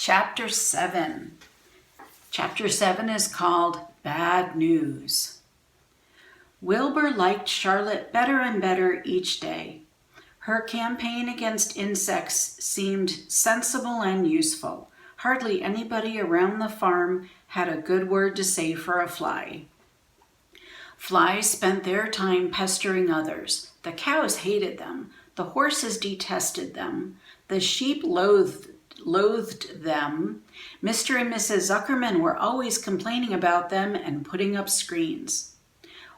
Chapter 7. Chapter 7 is called Bad News. Wilbur liked Charlotte better and better each day. Her campaign against insects seemed sensible and useful. Hardly anybody around the farm had a good word to say for a fly. Flies spent their time pestering others. The cows hated them. The horses detested them. The sheep loathed them. Mr. and Mrs. Zuckerman were always complaining about them and putting up screens.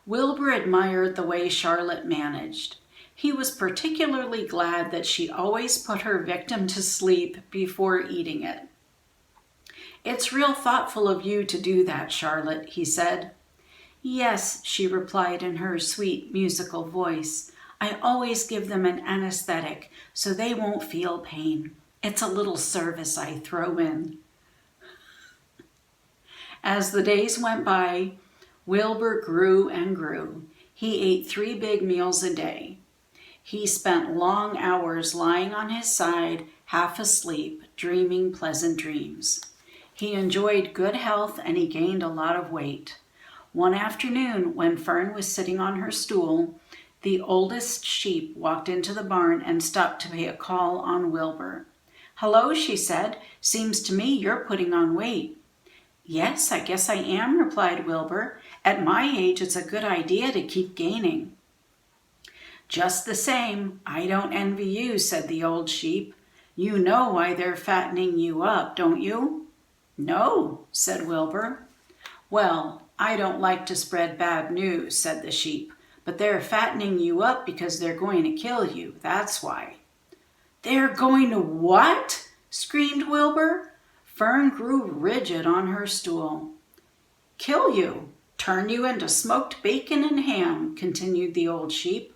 Wilbur admired the way Charlotte managed. He was particularly glad that she always put her victim to sleep before eating it. "It's real thoughtful of you to do that, Charlotte," he said. "Yes," she replied in her sweet musical voice. "I always give them an anesthetic so they won't feel pain. It's a little service I throw in." As the days went by, Wilbur grew and grew. He ate 3 big meals a day. He spent long hours lying on his side, half asleep, dreaming pleasant dreams. He enjoyed good health and he gained a lot of weight. One afternoon, when Fern was sitting on her stool, the oldest sheep walked into the barn and stopped to pay a call on Wilbur. "Hello," she said. "Seems to me you're putting on weight." "Yes, I guess I am," replied Wilbur. "At my age, it's a good idea to keep gaining." "Just the same, I don't envy you," said the old sheep. "You know why they're fattening you up, don't you?" "No," said Wilbur. "Well, I don't like to spread bad news," said the sheep, "but they're fattening you up because they're going to kill you, that's why." "They're going to what?" screamed Wilbur. Fern grew rigid on her stool. "Kill you, turn you into smoked bacon and ham," continued the old sheep.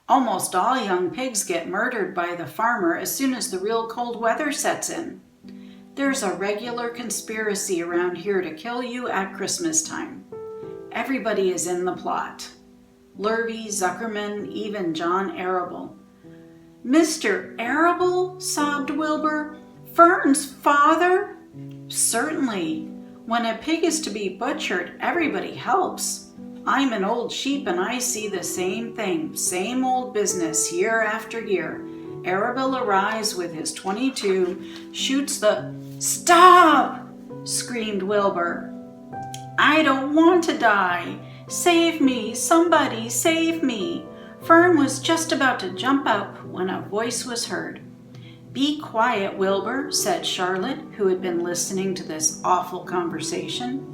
"Almost all young pigs get murdered by the farmer as soon as the real cold weather sets in. There's a regular conspiracy around here to kill you at Christmas time. Everybody is in the plot. Lurvy, Zuckerman, even John Arable." "Mr. Arable?" sobbed Wilbur. "Fern's father?" "Certainly. When a pig is to be butchered, everybody helps. I'm an old sheep and I see the same thing, same old business year after year. Arable arrives with his .22, shoots the... "Stop!" screamed Wilbur. "I don't want to die. Save me, somebody save me." Fern was just about to jump up when a voice was heard. "Be quiet, Wilbur," said Charlotte, who had been listening to this awful conversation.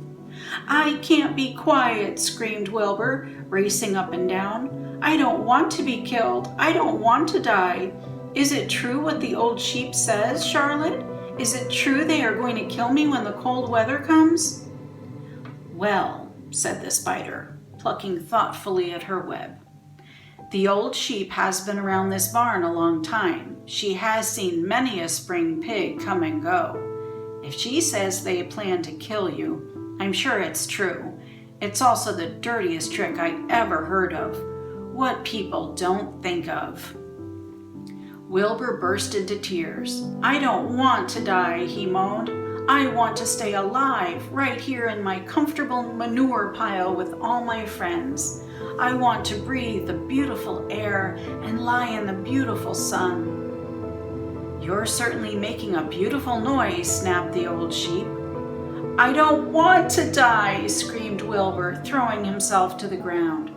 "I can't be quiet," screamed Wilbur, racing up and down. "I don't want to be killed. I don't want to die. Is it true what the old sheep says, Charlotte? Is it true they are going to kill me when the cold weather comes?" "Well," said the spider, plucking thoughtfully at her web, "the old sheep has been around this barn a long time. She has seen many a spring pig come and go. If she says they plan to kill you, I'm sure it's true. It's also the dirtiest trick I ever heard of. What people don't think of." Wilbur burst into tears. "I don't want to die," he moaned. "I want to stay alive right here in my comfortable manure pile with all my friends. I want to breathe the beautiful air and lie in the beautiful sun." "You're certainly making a beautiful noise," snapped the old sheep. "I don't want to die," screamed Wilbur, throwing himself to the ground.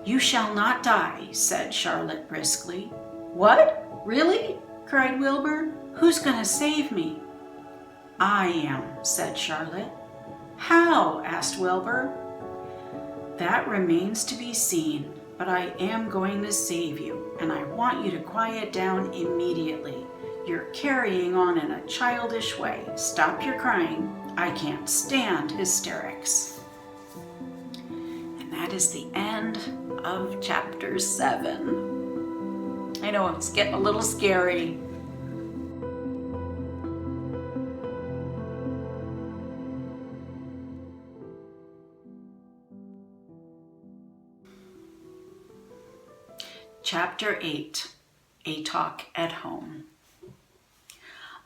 "You shall not die," said Charlotte briskly. "What? Really?" cried Wilbur. "Who's going to save me?" "I am," said Charlotte. "How?" asked Wilbur. "That remains to be seen, but I am going to save you, and I want you to quiet down immediately. You're carrying on in a childish way. Stop your crying. I can't stand hysterics." And that is the end of chapter 7. I know it's getting a little scary. Chapter 8, A Talk at Home.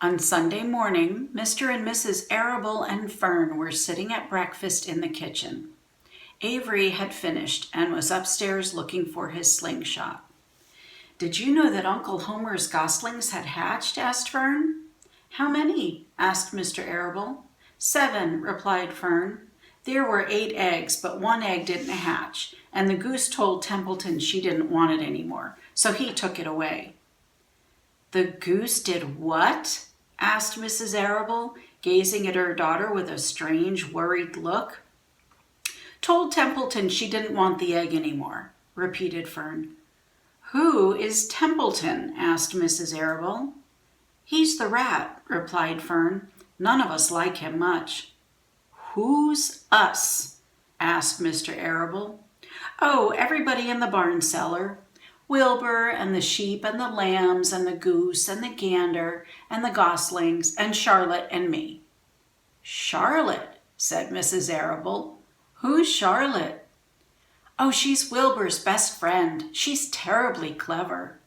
On Sunday morning, Mr. and Mrs. Arable and Fern were sitting at breakfast in the kitchen. Avery had finished and was upstairs looking for his slingshot. "Did you know that Uncle Homer's goslings had hatched?" asked Fern. "How many?" asked Mr. Arable. "7," replied Fern. "There were 8 eggs, but 1 egg didn't hatch, and the goose told Templeton she didn't want it anymore, so he took it away." "The goose did what?" asked Mrs. Arable, gazing at her daughter with a strange, worried look. "Told Templeton she didn't want the egg anymore," repeated Fern. "Who is Templeton?" asked Mrs. Arable. "He's the rat," replied Fern. "None of us like him much." "Who's us?" asked Mr. Arable. "Oh, everybody in the barn cellar. Wilbur and the sheep and the lambs and the goose and the gander and the goslings and Charlotte and me." "Charlotte," said Mrs. Arable. "Who's Charlotte?" "Oh, she's Wilbur's best friend. She's terribly clever."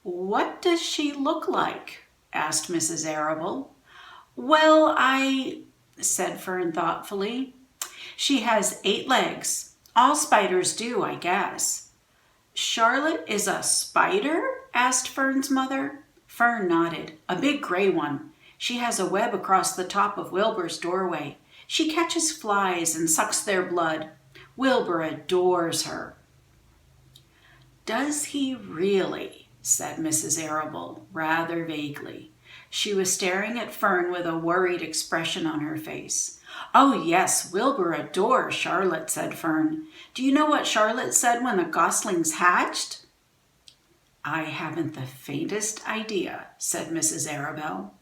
"What does she look like?" asked Mrs. Arable. "Well, said Fern thoughtfully. "She has 8 legs. All spiders do, I guess." "Charlotte is a spider?" asked Fern's mother. Fern nodded. "A big gray one. She has a web across the top of Wilbur's doorway. She catches flies and sucks their blood. Wilbur adores her." "Does he really?" said Mrs. Arable, rather vaguely. She was staring at Fern with a worried expression on her face. "Oh, yes, Wilbur adores Charlotte," said Fern. "Do you know what Charlotte said when the goslings hatched?" "I haven't the faintest idea," said Mrs. Arable.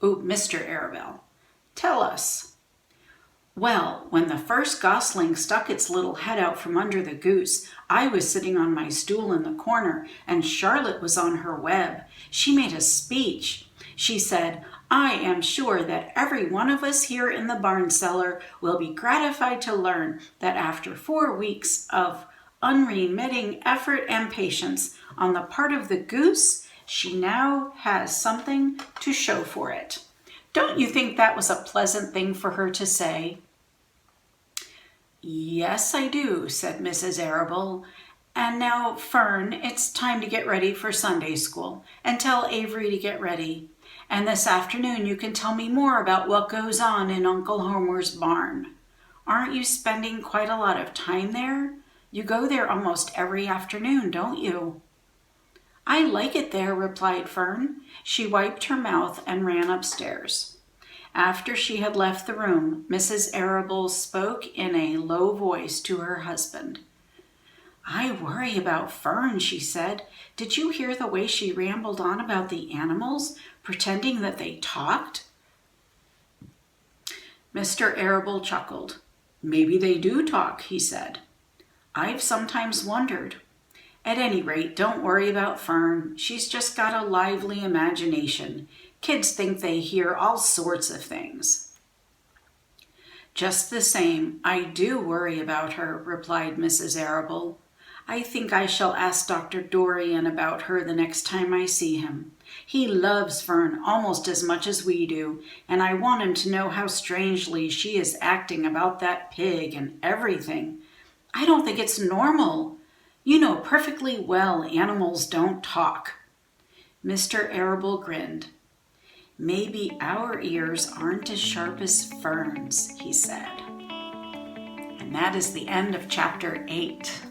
Mr. Arable. "Tell us." "Well, when the first gosling stuck its little head out from under the goose, I was sitting on my stool in the corner, and Charlotte was on her web. She made a speech. She said, 'I am sure that every one of us here in the barn cellar will be gratified to learn that after 4 weeks of unremitting effort and patience on the part of the goose, she now has something to show for it.' Don't you think that was a pleasant thing for her to say?" "Yes, I do," said Mrs. Arable. "And now, Fern, it's time to get ready for Sunday school, and tell Avery to get ready. And this afternoon you can tell me more about what goes on in Uncle Homer's barn. Aren't you spending quite a lot of time there? You go there almost every afternoon, don't you?" "I like it there," replied Fern. She wiped her mouth and ran upstairs. After she had left the room, Mrs. Arable spoke in a low voice to her husband. "I worry about Fern," she said. "Did you hear the way she rambled on about the animals, pretending that they talked?" Mr. Arable chuckled. "Maybe they do talk," he said. "I've sometimes wondered. At any rate, don't worry about Fern. She's just got a lively imagination. Kids think they hear all sorts of things." "Just the same, I do worry about her," replied Mrs. Arable. "I think I shall ask Dr. Dorian about her the next time I see him. He loves Fern almost as much as we do, and I want him to know how strangely she is acting about that pig and everything. I don't think it's normal. You know perfectly well animals don't talk." Mr. Arable grinned. "Maybe our ears aren't as sharp as Fern's," he said. And that is the end of chapter 8.